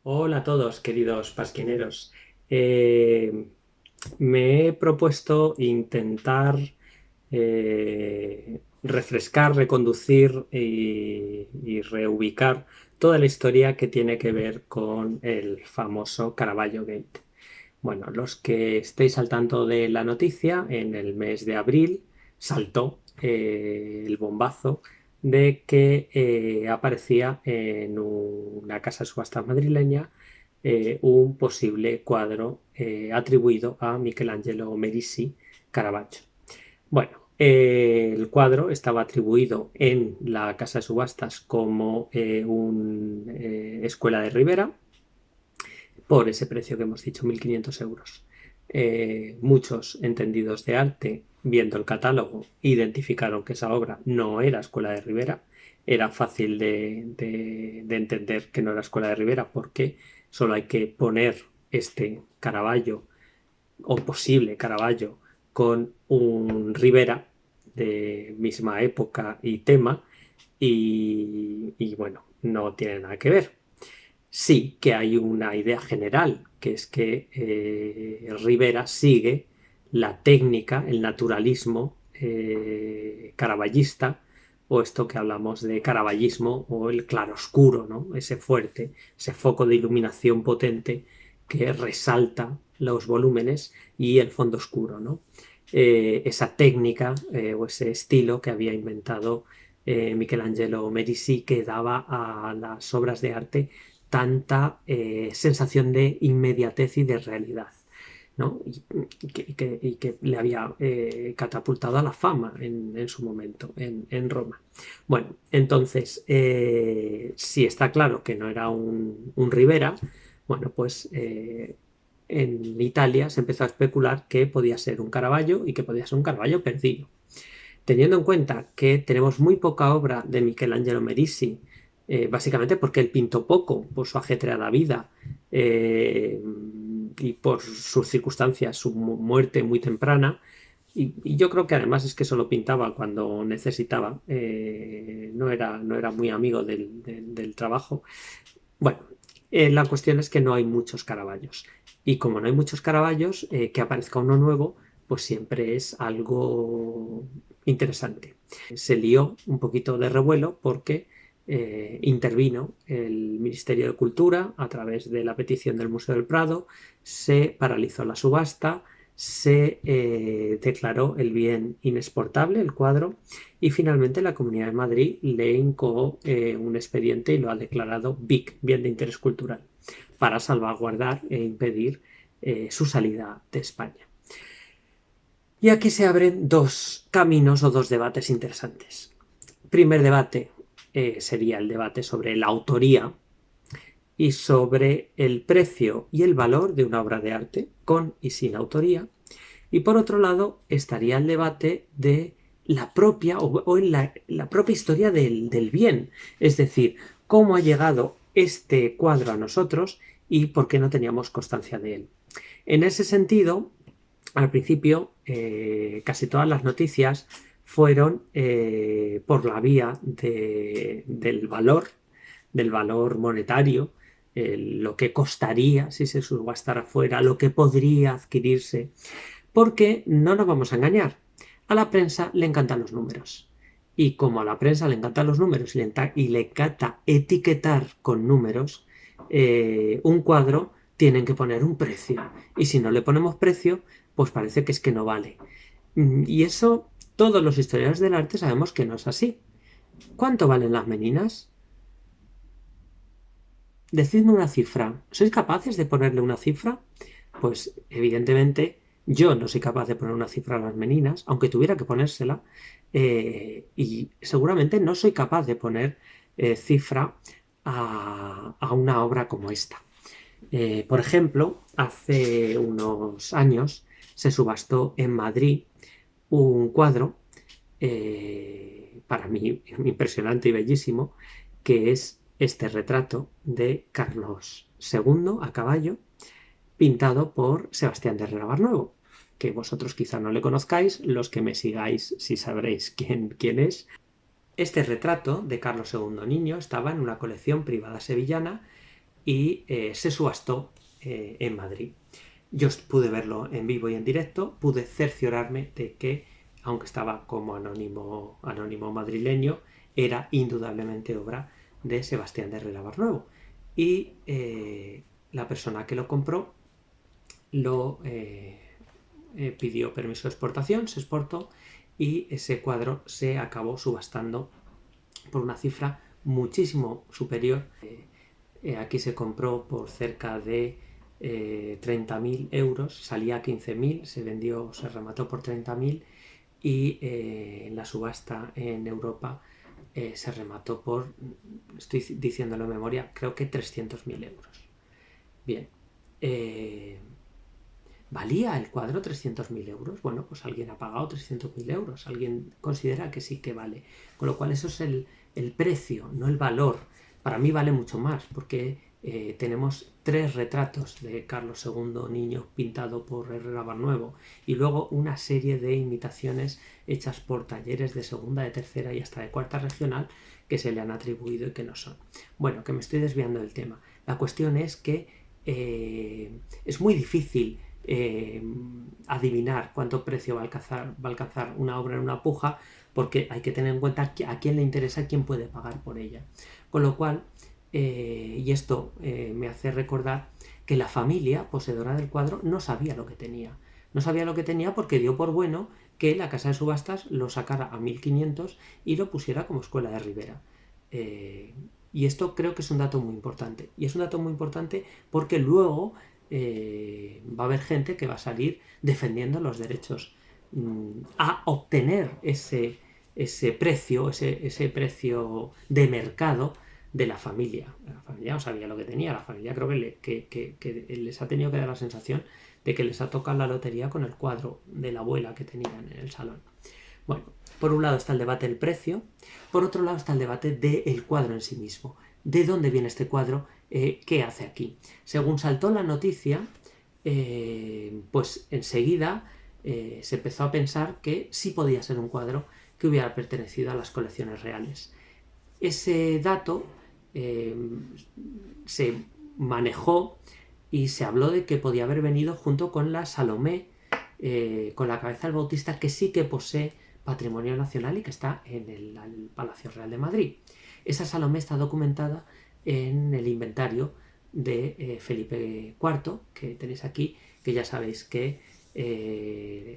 Hola a todos, queridos pasquineros. Eh, Me he propuesto intentar refrescar, reconducir y reubicar toda la historia que tiene que ver con el famoso Caravaggio Gate. Bueno, los que estéis al tanto de la noticia, en el mes de abril saltó el bombazo de que aparecía en una casa de subastas madrileña un posible cuadro atribuido a Michelangelo Merisi Caravaggio. Bueno, el cuadro estaba atribuido en la casa de subastas como una escuela de Rivera por ese precio que hemos dicho, 1.500 euros. Muchos entendidos de arte, viendo el catálogo, identificaron que esa obra no era Escuela de Rivera. Era fácil de entender que no era Escuela de Rivera porque solo hay que poner este Caravaggio o posible Caravaggio con un Rivera de misma época y tema y bueno, no tiene nada que ver. Sí que hay una idea general, que es que Rivera sigue la técnica, el naturalismo caravallista, o esto que hablamos de caravallismo o el claroscuro, ¿no? Ese fuerte, ese foco de iluminación potente que resalta los volúmenes y el fondo oscuro, ¿no? Esa técnica o ese estilo que había inventado Michelangelo Merisi, que daba a las obras de arte tanta sensación de inmediatez y de realidad, ¿no? Y que le había catapultado a la fama en su momento en Roma. Bueno, entonces, si está claro que no era un Rivera, bueno, pues en Italia se empezó a especular que podía ser un Caravaggio y que podía ser un Caravaggio perdido. Teniendo en cuenta que tenemos muy poca obra de Michelangelo Merisi, básicamente porque él pintó poco por su ajetreada vida eh, y por sus circunstancias, su muerte muy temprana, y yo creo que además es que solo pintaba cuando necesitaba, no era muy amigo del trabajo. Bueno, la cuestión es que no hay muchos Caravallos. Y como no hay muchos Caravallos, que aparezca uno nuevo, pues siempre es algo interesante. Se lió un poquito de revuelo porque intervino el Ministerio de Cultura a través de la petición del Museo del Prado, se paralizó la subasta, se declaró el bien inexportable, el cuadro, y finalmente la Comunidad de Madrid le incoó un expediente y lo ha declarado BIC, bien de interés cultural, para salvaguardar e impedir su salida de España. Y aquí se abren dos caminos o dos debates interesantes. Primer debate sería el debate sobre la autoría y sobre el precio y el valor de una obra de arte con y sin autoría. Y por otro lado estaría el debate de la propia o en la propia historia del bien, es decir, cómo ha llegado este cuadro a nosotros y por qué no teníamos constancia de él. En ese sentido, al principio, casi todas las noticias fueron por la vía del valor monetario, lo que costaría si se subastara fuera, lo que podría adquirirse, porque no nos vamos a engañar, a la prensa le encantan los números. Y como a la prensa le encantan los números y le encanta etiquetar con números, un cuadro tienen que poner un precio. Y si no le ponemos precio, pues parece que es que no vale. Y eso todos los historiadores del arte sabemos que no es así. ¿Cuánto valen las meninas? Decidme una cifra. ¿Sois capaces de ponerle una cifra? Pues evidentemente yo no soy capaz de poner una cifra a las meninas, aunque tuviera que ponérsela, y seguramente no soy capaz de poner cifra a una obra como esta. Por ejemplo, hace unos años se subastó en Madrid un cuadro, para mí impresionante y bellísimo, que es este retrato de Carlos II a caballo, pintado por Sebastián de Herrera Barnuevo, que vosotros quizá no le conozcáis, los que me sigáis sí sabréis quién es. Este retrato de Carlos II niño estaba en una colección privada sevillana y se subastó en Madrid. Yo pude verlo en vivo y en directo, pude cerciorarme de que, aunque estaba como anónimo madrileño, era indudablemente obra de Sebastián de Herrera Barnuevo. Y la persona que lo compró lo pidió permiso de exportación, se exportó y ese cuadro se acabó subastando por una cifra muchísimo superior. Aquí se compró por cerca de 30.000 euros, salía a 15.000, se vendió, se remató por 30.000 y en la subasta en Europa se remató por, estoy diciéndolo de memoria, creo que 300.000 euros. Bien, ¿valía el cuadro 300.000 euros? Bueno, pues alguien ha pagado 300.000 euros, alguien considera que sí que vale. Con lo cual eso es el precio, no el valor. Para mí vale mucho más, porque tenemos 3 retratos de Carlos II niño pintado por Herrera Barnuevo y luego una serie de imitaciones hechas por talleres de segunda, de tercera y hasta de cuarta regional que se le han atribuido y que no son. Bueno, que me estoy desviando del tema. La cuestión es que es muy difícil adivinar cuánto precio va a alcanzar una obra en una puja, porque hay que tener en cuenta a quién le interesa, quién puede pagar por ella. Con lo cual, y esto me hace recordar que la familia poseedora del cuadro no sabía lo que tenía. No sabía lo que tenía porque dio por bueno que la casa de subastas lo sacara a 1.500 y lo pusiera como escuela de Rivera. Y esto creo que es un dato muy importante. Y es un dato muy importante porque luego va a haber gente que va a salir defendiendo los derechos a obtener ese precio, ese precio de mercado de la familia. La familia no sabía lo que tenía, la familia creo que les ha tenido que dar la sensación de que les ha tocado la lotería con el cuadro de la abuela que tenían en el salón. Bueno, por un lado está el debate del precio, por otro lado está el debate del cuadro en sí mismo. ¿De dónde viene este cuadro? ¿Qué hace aquí? Según saltó la noticia, pues enseguida se empezó a pensar que sí podía ser un cuadro que hubiera pertenecido a las colecciones reales. Ese dato se manejó y se habló de que podía haber venido junto con la Salomé, con la cabeza del Bautista, que sí que posee patrimonio nacional y que está en el Palacio Real de Madrid. Esa Salomé está documentada en el inventario de Felipe IV, que tenéis aquí, que ya sabéis que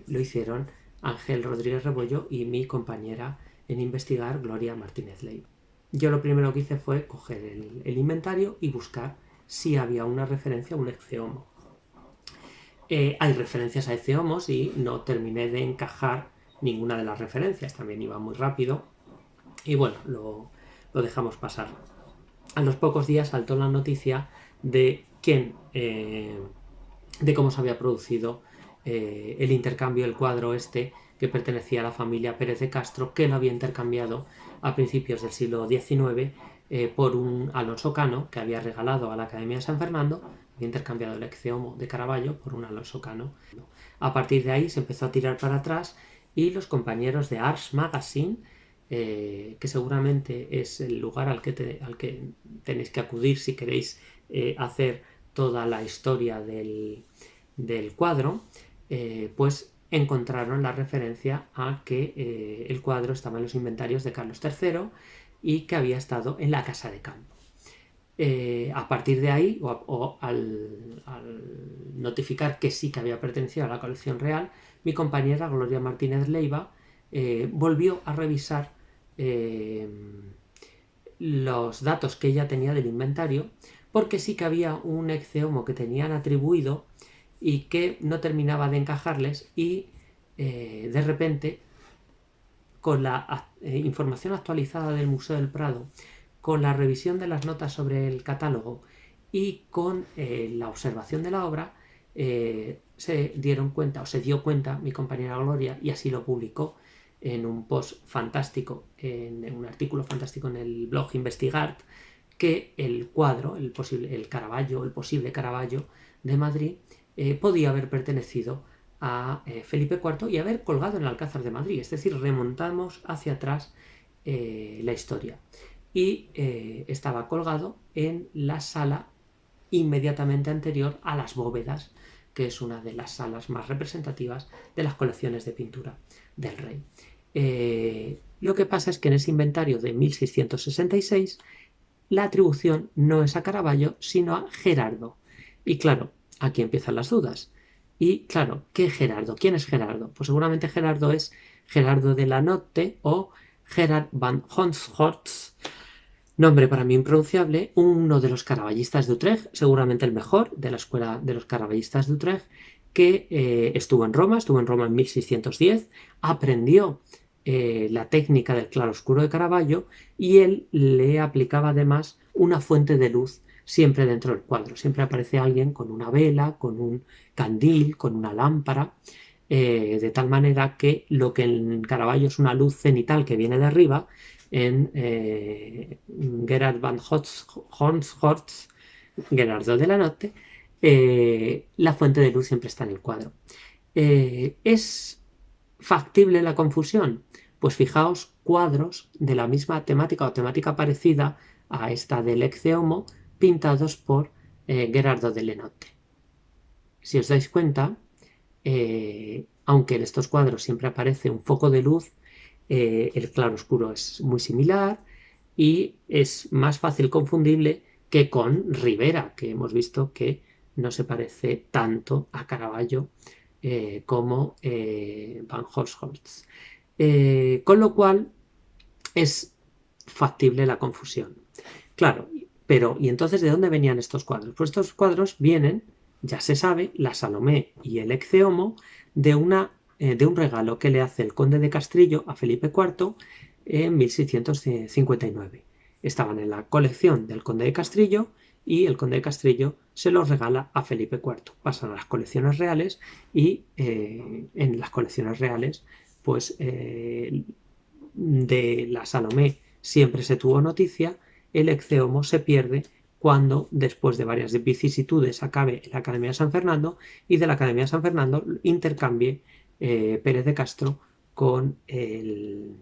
lo hicieron Ángel Rodríguez Rebollo y mi compañera en investigar, Gloria Martínez Ley. Yo lo primero que hice fue coger el inventario y buscar si había una referencia a un Ecce Homo. Hay referencias a Ecce Homos y no terminé de encajar ninguna de las referencias, también iba muy rápido y bueno, lo dejamos pasar. A los pocos días saltó la noticia de de cómo se había producido el intercambio del cuadro este que pertenecía a la familia Pérez de Castro, que lo había intercambiado a principios del siglo XIX por un Alonso Cano que había regalado a la Academia de San Fernando, había intercambiado el Ecce Homo de Caravaggio por un Alonso Cano. A partir de ahí se empezó a tirar para atrás y los compañeros de Ars Magazine, que seguramente es el lugar al que tenéis que acudir si queréis hacer toda la historia del cuadro, pues encontraron la referencia a que el cuadro estaba en los inventarios de Carlos III y que había estado en la Casa de Campo. A partir de ahí, al notificar que sí que había pertenecido a la colección real, mi compañera Gloria Martínez Leiva volvió a revisar los datos que ella tenía del inventario, porque sí que había un Ecce Homo que tenían atribuido y que no terminaba de encajarles y de repente, con la información actualizada del Museo del Prado, con la revisión de las notas sobre el catálogo y con la observación de la obra, se dio cuenta mi compañera Gloria, y así lo publicó en un post fantástico, en un artículo fantástico en el blog Investigart, que el cuadro, el posible Caravaggio de Madrid, podía haber pertenecido a Felipe IV y haber colgado en el Alcázar de Madrid. Es decir, remontamos hacia atrás la historia. Y estaba colgado en la sala inmediatamente anterior a las bóvedas, que es una de las salas más representativas de las colecciones de pintura del rey. Lo que pasa es que en ese inventario de 1666 la atribución no es a Caravaggio, sino a Gerardo. Y claro, aquí empiezan las dudas. Y claro, ¿qué Gerardo? ¿Quién es Gerardo? Pues seguramente Gerardo es Gerardo de la Notte o Gerard van Honshorst, nombre para mí impronunciable, uno de los caraballistas de Utrecht, seguramente el mejor de la escuela de los caraballistas de Utrecht, que estuvo en Roma en 1610, aprendió la técnica del claroscuro de Caravaggio y él le aplicaba además una fuente de luz siempre dentro del cuadro. Siempre aparece alguien con una vela, con un candil, con una lámpara, de tal manera que lo que en Caravaggio es una luz cenital que viene de arriba, en Gerard van Honshorst, Gerardo de la Notte, la fuente de luz siempre está en el cuadro. ¿Es factible la confusión? Pues fijaos, cuadros de la misma temática o temática parecida a esta del Ecce Homo, pintados por Gerardo de la Notte. Si os dais cuenta, aunque en estos cuadros siempre aparece un foco de luz, el claroscuro es muy similar y es más fácil confundible que con Rivera, que hemos visto que no se parece tanto a Caravaggio como Van Honshorst. Con lo cual es factible la confusión. Claro, pero ¿y entonces de dónde venían estos cuadros? Pues estos cuadros vienen, ya se sabe, la Salomé y el Ecce Homo, de un regalo que le hace el conde de Castrillo a Felipe IV en 1659. Estaban en la colección del conde de Castrillo y el conde de Castrillo se los regala a Felipe IV. Pasan a las colecciones reales y en las colecciones reales, pues de la Salomé siempre se tuvo noticia, el Ecce Homo se pierde cuando, después de varias vicisitudes, acabe en la Academia de San Fernando y de la Academia de San Fernando intercambie Pérez de Castro con el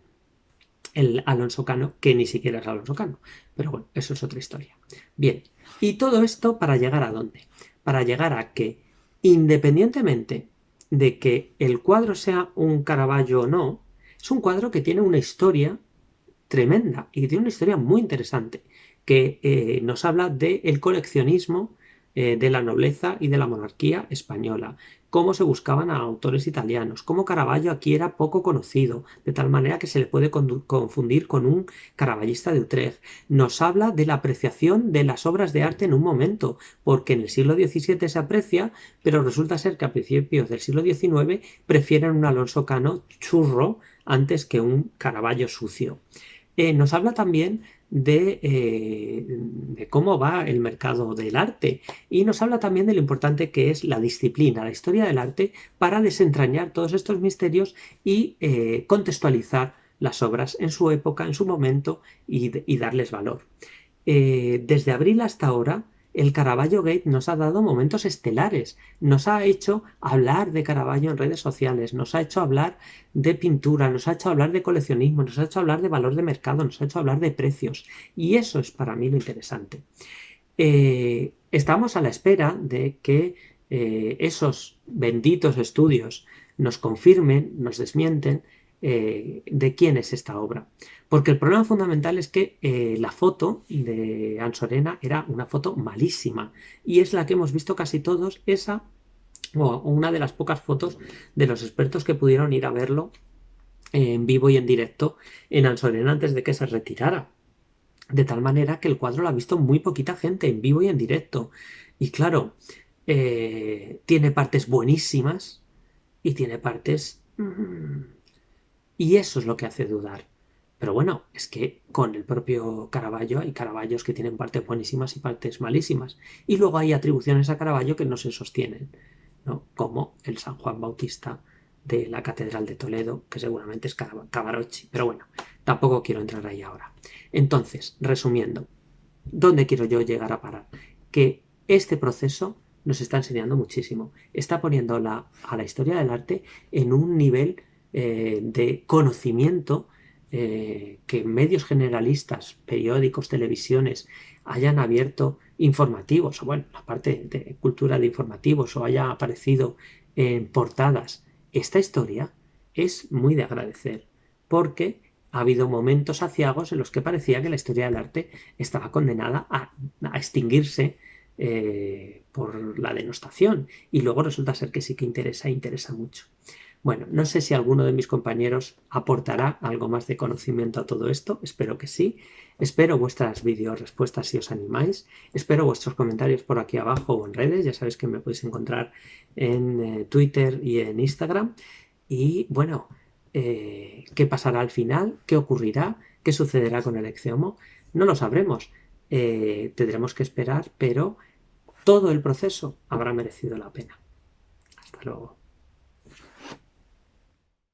Alonso Cano, que ni siquiera es Alonso Cano. Pero bueno, eso es otra historia. Bien, y todo esto ¿para llegar a dónde? Para llegar a que, independientemente de que el cuadro sea un Caravaggio o no, es un cuadro que tiene una historia tremenda y tiene una historia muy interesante que nos habla del coleccionismo de la nobleza y de la monarquía española, cómo se buscaban a autores italianos, cómo Caravaggio aquí era poco conocido, de tal manera que se le puede confundir con un caravallista de Utrecht. Nos habla de la apreciación de las obras de arte en un momento, porque en el siglo XVII se aprecia, pero resulta ser que a principios del siglo XIX prefieren un Alonso Cano churro antes que un Caravaggio sucio. Nos habla también de cómo va el mercado del arte y nos habla también de lo importante que es la disciplina, la historia del arte, para desentrañar todos estos misterios y contextualizar las obras en su época, en su momento y darles valor. Desde abril hasta ahora, el Caravaggio Gate nos ha dado momentos estelares, nos ha hecho hablar de Caravaggio en redes sociales, nos ha hecho hablar de pintura, nos ha hecho hablar de coleccionismo, nos ha hecho hablar de valor de mercado, nos ha hecho hablar de precios. Y eso es para mí lo interesante. Estamos a la espera de que esos benditos estudios nos confirmen, nos desmienten de quién es esta obra. Porque el problema fundamental es que la foto de Ansorena era una foto malísima y es la que hemos visto casi todos, esa o una de las pocas fotos de los expertos que pudieron ir a verlo en vivo y en directo en Ansorena antes de que se retirara. De tal manera que el cuadro lo ha visto muy poquita gente en vivo y en directo. Y claro, tiene partes buenísimas y tiene partes... y eso es lo que hace dudar. Pero bueno, es que con el propio Caravaggio hay Caravallos que tienen partes buenísimas y partes malísimas. Y luego hay atribuciones a Caravaggio que no se sostienen, ¿no? Como el San Juan Bautista de la Catedral de Toledo, que seguramente es Cavarocci. Pero bueno, tampoco quiero entrar ahí ahora. Entonces, resumiendo, ¿dónde quiero yo llegar a parar? Que este proceso nos está enseñando muchísimo. Está poniendo a la historia del arte en un nivel de conocimiento que medios generalistas, periódicos, televisiones, hayan abierto informativos, o bueno, la parte de cultura de informativos, o haya aparecido en portadas, esta historia es muy de agradecer, porque ha habido momentos aciagos en los que parecía que la historia del arte estaba condenada a extinguirse por la denostación, y luego resulta ser que sí que interesa mucho. Bueno, no sé si alguno de mis compañeros aportará algo más de conocimiento a todo esto, espero que sí. Espero vuestras vídeos respuestas si os animáis, espero vuestros comentarios por aquí abajo o en redes, ya sabéis que me podéis encontrar en Twitter y en Instagram. Y bueno, ¿qué pasará al final? ¿Qué ocurrirá? ¿Qué sucederá con el Exeomo? No lo sabremos, tendremos que esperar, pero todo el proceso habrá merecido la pena. Hasta luego.